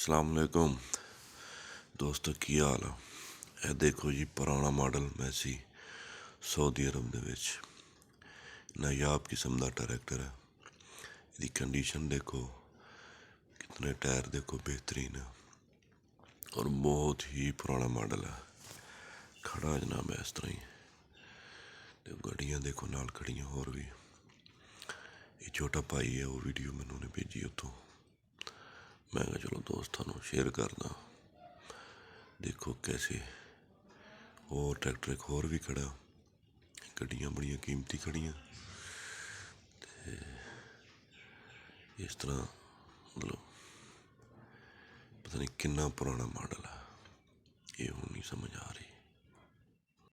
ਅਸਲਾਮੁਅਲੈकुम ਦੋਸਤੋ, ਕੀ ਹਾਲ ਆ। ਇਹ ਦੇਖੋ ਜੀ, ਪੁਰਾਣਾ ਮਾਡਲ ਮੈਸੀ ਸਾਊਦੀ ਅਰਬ ਦੇ ਵਿੱਚ ਨਾਯਾਬ ਕਿਸਮ ਦਾ ਟਰੈਕਟਰ ਹੈ। ਇਹਦੀ ਕੰਡੀਸ਼ਨ ਦੇਖੋ, ਕਿਤਨੇ ਟਾਇਰ ਦੇਖੋ ਬਿਹਤਰੀਨ ਹੈ ਔਰ ਬਹੁਤ ਹੀ ਪੁਰਾਣਾ ਮਾਡਲ ਹੈ। ਖੜਾ ਜਨਾਬ ਇਸ ਤਰ੍ਹਾਂ ਹੀ, ਤੇ ਗੱਡੀਆਂ ਦੇਖੋ ਨਾਲ ਖੜੀਆਂ ਹੋਰ ਵੀ। ਇਹ ਛੋਟਾ ਭਾਈ ਹੈ, ਉਹ ਵੀਡੀਓ ਮੈਨੂੰ ਉਹਨੇ ਭੇਜੀ ਉੱਥੋਂ। मैं कहा चलो दोस्तों को शेयर करना। देखो कैसे और ट्रैक्टर एक होर भी खड़ा, गड्डियां बड़ियां कीमती खड़ियां। इस तरह मतलब पता नहीं कितना पुराना मॉडल है, ये हूँ नहीं समझ आ रही।